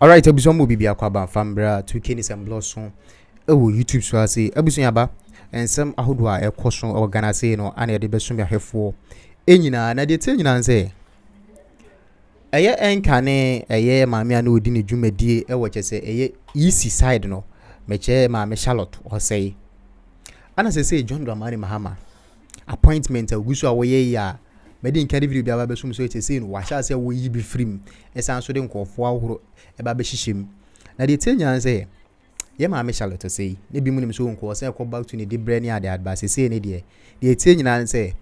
Alright, ebuson mo bibia kwa ba fambra 2K ni sem blosson YouTube so ase ebuson aba ensem ahodo a ekoso organize no ana de besum ya hefo enyina na de tenyina nse eye enkane eye maame ana odi ne dwumadie e wo chese eye east side no meche maame Charlotte Osei ana se John Mahama appointment agusu a wo ye ya mede nkade video bia ba besum so chese no wa sha se wo yi bi frim esan so de nkofo ahoro e ba be hihim na de tenya nse ye maame Charlotte Osei ne bi munim so nko se ko back to ne de brand ya de advice se ne de tenya nse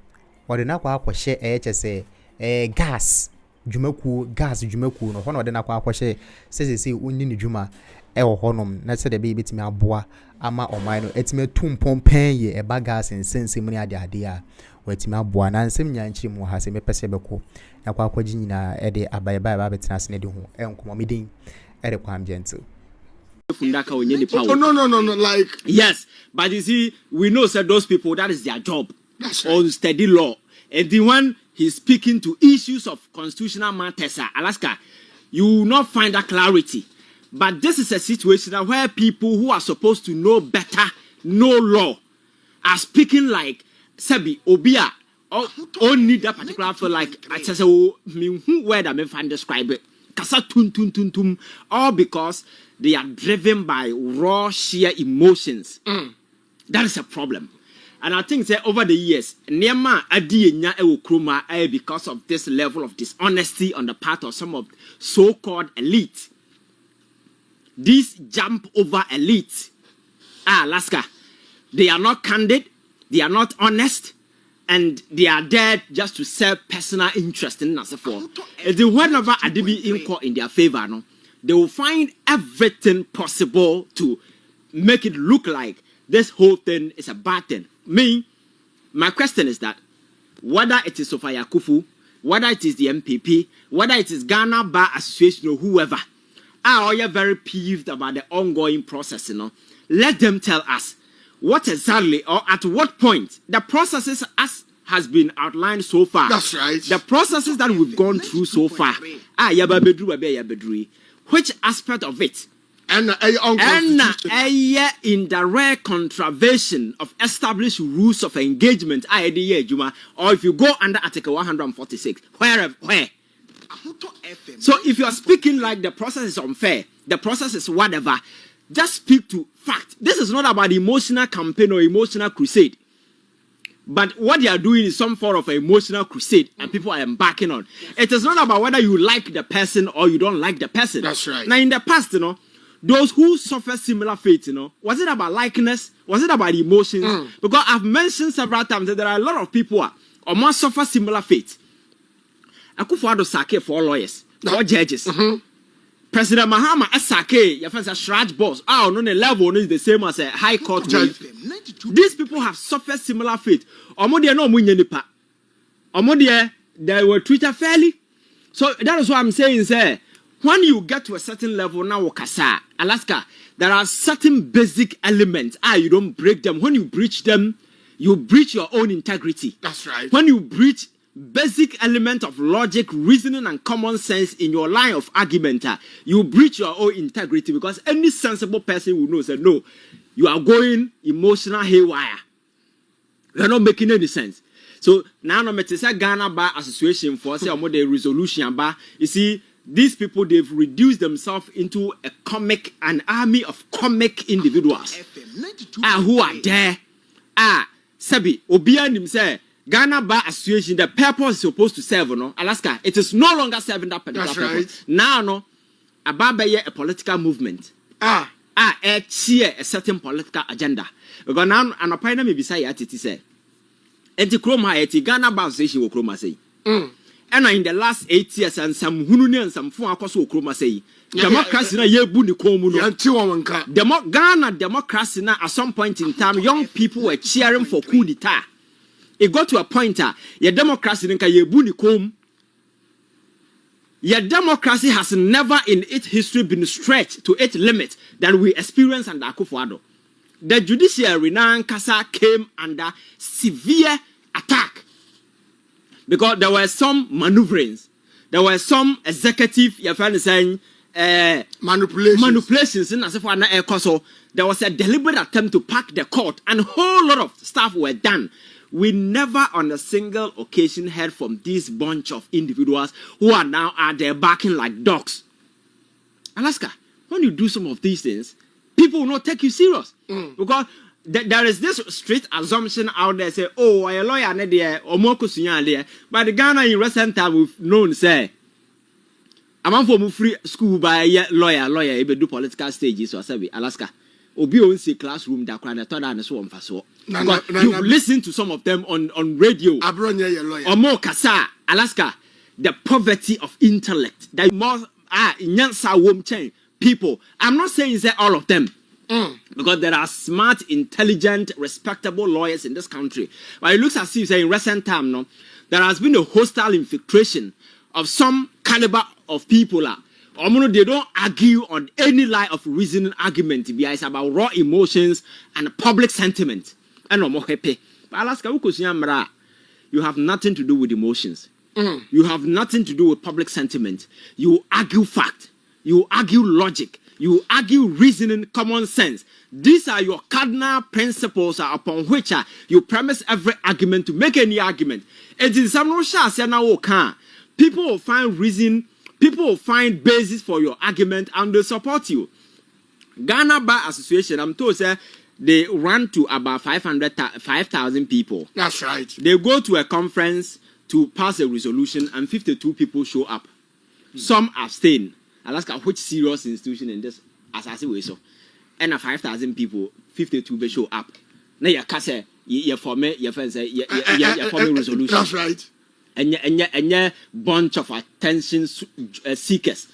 ode na kwa akwhye chese gas dwumaku no hono ode na kwa akwhye se onni ne dwuma wo honom na se de be betimi aboa ama oman no etime tumpompan ye eba gas nsense mu ne ade a watimi aboa na nsem nyanchiri mu ha se mepese beko na kwa akwaji nyina ede abayeba ba betena se ne de ho enkomo medin ede kwa ambiente. Oh, no, like yes, but you see, we know that those people, that is their job. That's right. On steady law. And the one he's speaking to issues of constitutional matters, Alaska, you will not find that clarity. But this is a situation where people who are supposed to know better, know law, are speaking like Sebi, Obia, or need that particular for like, I say, where I may find describe it. Kasa tum, all because they are driven by raw, sheer emotions. That is a problem. And I think that over the years, Nema Adienya Ewokroma because of this level of dishonesty on the part of some of so-called elite. These jump over elite, Alaska, they are not candid, they are not honest, and they are there just to serve personal interest in us. Whenever Adibi in court in their favor, no, they will find everything possible to make it look like this whole thing is a bad thing. My question is that whether it is Sophia Kufu, whether it is the MPP, whether it is Ghana Bar Association or whoever, are you very peeved about the ongoing process? You know, let them tell us what exactly or at what point the processes as has been outlined so far. That's right. The processes that we've gone through so far. Which aspect of it? And in direct contravention of established rules of engagement, or if you go under Article 146, where? So if you are speaking like the process is unfair, the process is whatever, just speak to fact. This is not about emotional campaign or emotional crusade. But what they are doing is some form of an emotional crusade, and people are embarking on. It is not about whether you like the person or you don't like the person. That's right. Now, in the past, those who suffer similar fate, was it about likeness? Was it about emotions? Because I've mentioned several times that there are a lot of people who must suffer similar fate. Akufo-Addo sake for lawyers, for judges. President Mahama sake, your friends are shraj boss. On the level is the same as a high court judge. These people have suffered similar fate. They were treated fairly. So that is what I'm saying, sir. When you get to a certain level now, Alaska, there are certain basic elements. You don't break them. When you breach them, you breach your own integrity. That's right. When you breach basic element of logic, reasoning, and common sense in your line of argument, you breach your own integrity, because any sensible person will know that no, you are going emotional haywire. You are not making any sense. So now, no matter Ghana Bar Association for say the resolution bar, you see, these people, they've reduced themselves into an army of comic individuals who are there. Sebi Obian himself. Ghana Bar Association, the purpose is supposed to serve, Alaska, it is no longer serving that particular purpose. Right. Now, a political movement. Cheer a certain political agenda. Because now, an opinion may be say, it say, Ghana Bar Association will chroma say. And in the last 8 years, and some Hununi and some Fua Koso chroma say, democracy na yebu ni komu. Ghana democracy na at some point in time, young people were cheering for coup d'etat. It got to a point your democracy your democracy has never in its history been stretched to its limit than we experience under Akufo-Addo. The judiciary now came under severe attack because there were some maneuverings, there were some executive, your friend is saying, manipulations in as if there was a deliberate attempt to pack the court, and a whole lot of stuff were done. We never on a single occasion heard from this bunch of individuals who are now out there barking like dogs. Alaska, when you do some of these things, people will not take you serious. Because there is this straight assumption out there, say, oh, a lawyer there, or more there. But the Ghana in recent time we've known, say, I'm for free school by a lawyer, even do political stages or say, Alaska. Obi on say classroom that crowd thought and so on for so. You listen to some of them on radio. Or more Kasa, Alaska, the poverty of intellect. That more Nyansa womb chain people. I'm not saying that all of them. Because there are smart, intelligent, respectable lawyers in this country. But it looks as if in recent time, no, there has been a hostile infiltration of some caliber of people. They don't argue on any line of reasoning argument. It's about raw emotions and public sentiment. And but Alaska, you have nothing to do with emotions. You have nothing to do with public sentiment. You argue fact. You argue logic. You argue reasoning, common sense. These are your cardinal principles upon which you premise every argument to make any argument. It is some people will find reason. People will find basis for your argument and they support you. Ghana Bar Association, I'm told, they run to about 5,000 people. That's right. They go to a conference to pass a resolution and 52 people show up. Some abstain. Alaska, which serious institution in this? As I say, so. And 5,000 people, 52 will show up. Now you can't say, you form a resolution. That's right. And bunch of attention seekers.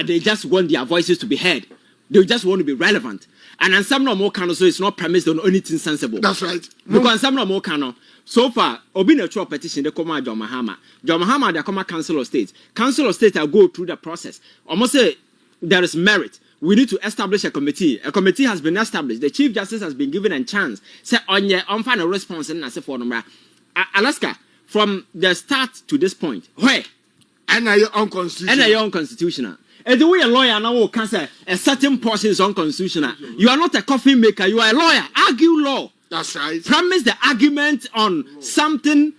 They just want their voices to be heard. They just want to be relevant. And then some more can so it's not premised on anything sensible. That's right. Because some more can so far, Obin a petition they come out John Mahama. John Mahama they come out Council of State. Council of State will go through the process. Almost say there is merit. We need to establish a committee. A committee has been established. The Chief Justice has been given a chance. Say on your final response and I say for number Alaska. From the start to this point, where? And your unconstitutional. And your unconstitutional. And the way a lawyer now can say a certain portion is unconstitutional. You are not a coffin maker, you are a lawyer. Argue law. That's right. Premise the argument on something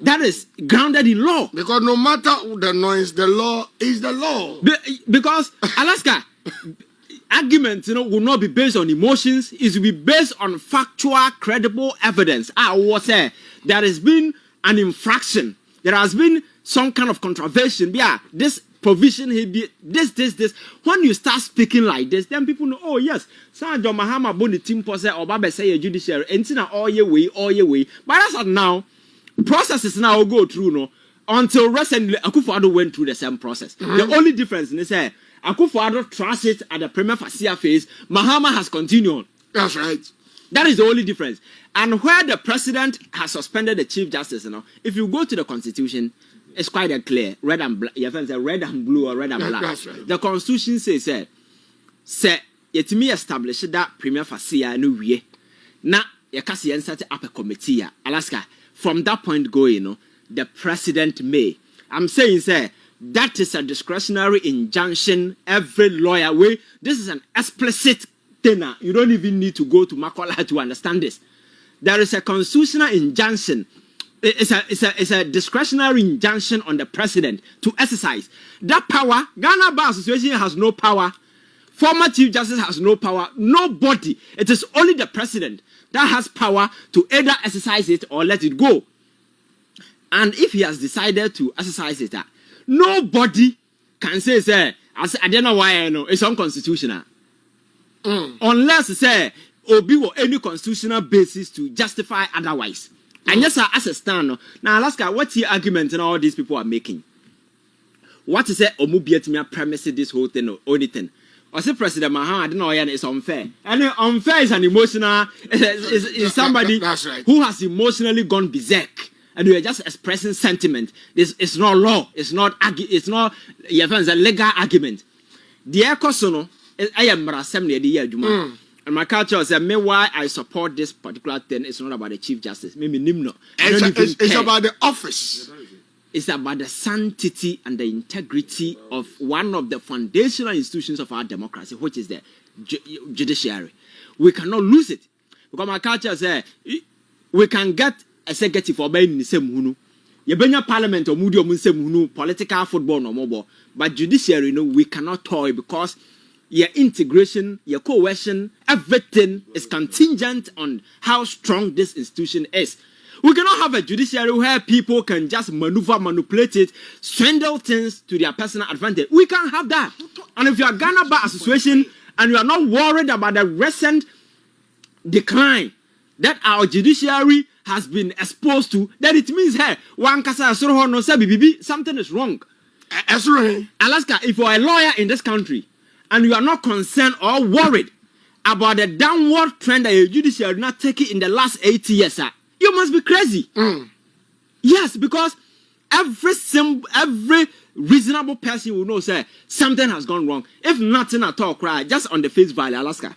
that is grounded in law. Because no matter the noise, the law is the law. Because Alaska, arguments, will not be based on emotions. It will be based on factual, credible evidence. There has been an infraction. There has been some kind of contravention. Yeah, this provision, this. When you start speaking like this, then people know, oh yes, John Mahama boni team pose or Baba say a judiciary, and all your way. But that's now, processes now go through, no, until recently, Akufo-Addo went through the same process. The only difference is that Akufo-Addo trusts it at the prima facie phase. Mahama has continued. That's right. That is the only difference. And where the president has suspended the Chief Justice, if you go to the Constitution, it's quite clear. Red and black. Your friends say red and blue or red and black. That's right. The Constitution says, it me establish that prima facie no way. Now, you can see set up a committee. Alaska. From that point going, the president may. I'm saying, that is a discretionary injunction. Every lawyer way. This is an explicit thing. You don't even need to go to Makola to understand this. There is a constitutional injunction. It's a discretionary injunction on the president to exercise that power. Ghana Bar Association has no power. Former Chief Justice has no power. Nobody. It is only the president that has power to either exercise it or let it go. And if he has decided to exercise it, nobody can say, I don't know why I know it's unconstitutional. Unless Obi or any constitutional basis to justify otherwise. And yes, as a stand now, Alaska, what's the argument and all these people are making? What is it? Omubietime premise this whole thing or anything? I say President Mahama, I don't know, it's unfair. And unfair is an emotional. Is somebody that's right. Who has emotionally gone berserk, and you are just expressing sentiment. This is not law. It's not. It's not. It's a legal argument. The ecosono. I am Marasem near the year Juma. And my culture said, me why I support this particular thing. It's not about the Chief Justice. Maybe Nimno. It's about the office. is about the sanctity and the integrity of one of the foundational institutions of our democracy, which is the judiciary. We cannot lose it. Because my culture says we can get executive for being in the same hunu. You bring your parliament or moody or political football no more. But judiciary, we cannot toy because your integration, your coercion, everything is contingent on how strong this institution is. We cannot have a judiciary where people can just manipulate it, swindle things to their personal advantage. We can't have that. And if you are Ghana Bar Association and you are not worried about the recent decline that our judiciary has been exposed to, then it means, hey, something is wrong. Alaska, if you are a lawyer in this country and you are not concerned or worried about the downward trend that your judiciary not taking in the last 80 years, you must be crazy. Yes, because every reasonable person will know, say, something has gone wrong. If nothing at all, cry just on the face value, Alaska.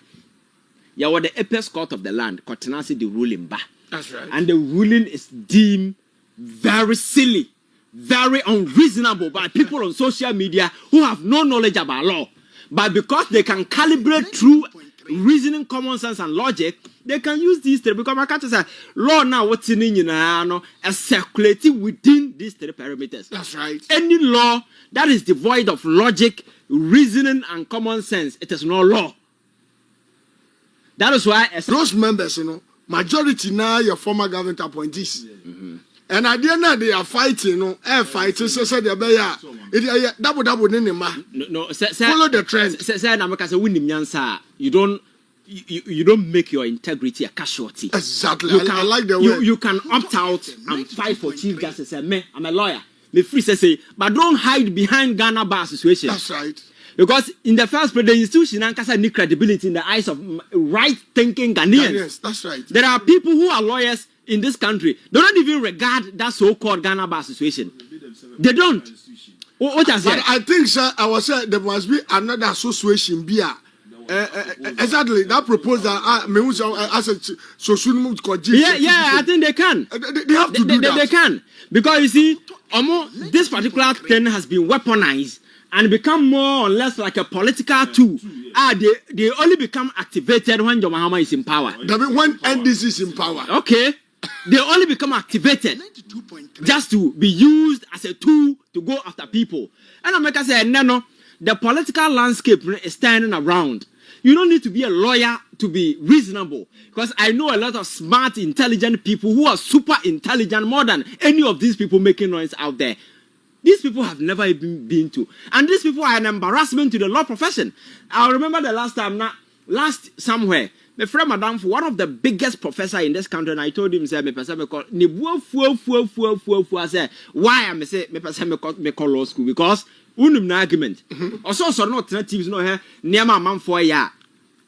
You are the apex court of the land, Kotenasi, the ruling bar. That's right. And the ruling is deemed very silly, very unreasonable by people on social media who have no knowledge about law. But because they can calibrate through reasoning, common sense, and logic, they can use these three. Because my country says, law now what's in is circulating within these three parameters. That's right. Any law that is devoid of logic, reasoning, and common sense, it is not law. That is why those members, majority now your former government appointees. And at the end of they are fighting, fighting, so they are double no, follow the trend. You don't make your integrity a casualty. Exactly. I like the way you can opt out and fight for chief justice. Say, I'm a lawyer. Me free say, but don't hide behind Ghana Bar Association. That's right. Because in the first place, the institution need credibility in the eyes of right-thinking Ghanaians. Yes, that's right. There are people who are lawyers in this country. They don't even regard that so-called Ghana Bar Association. They don't. What has but I think, sir, I was saying there must be another association. Exactly. That proposal, as a social I think they can. They have to do that. They can. Because you see, this particular thing has been weaponized and become more or less like a political tool. They only become activated when John Mahama is in power. When NDC is in power. Okay. They only become activated just to be used as a tool to go after people. And America said, no, the political landscape is turning around. You don't need to be a lawyer to be reasonable. Because I know a lot of smart, intelligent people who are super intelligent, more than any of these people making noise out there. These people have never even been to. And these people are an embarrassment to the law profession. I remember the last somewhere, my friend Madame, one of the biggest professor in this country, and I told him, say, me call why am I say me call law school? Because unum argument. Also, so no alternatives no here near my man for a year.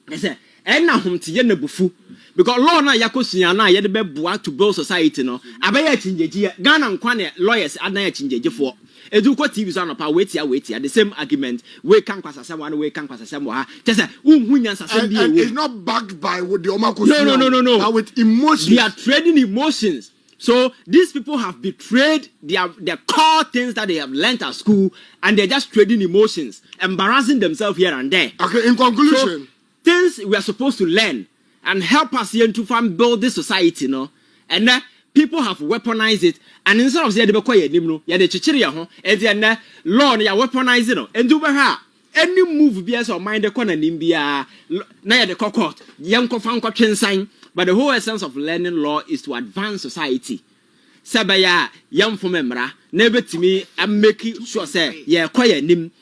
I say, and now hum to bufu. Because law na yakosia na yede be boa to build society no. Abaya chinjeji Ghana nkwane lawyers adana chinjeji for. Edu ko TV so na pa wait here the same argument we can kwasasem one we can kwasasem ha. Just say unhu nyansasem bi e. It's not backed by with the omako. No. With emotions. They are trading emotions. So these people have betrayed their core things that they have learnt at school, and they're just trading emotions, embarrassing themselves here and there. Okay, in conclusion, so, things we are supposed to learn and help us here to build this society, and then people have weaponized it, and instead of saying they law they are weaponizing and do any move be as or mind the corner nimbia na the court sign. But the whole essence of learning law is to advance society. Sabaya yam for memra never to me and make sure say yeah nim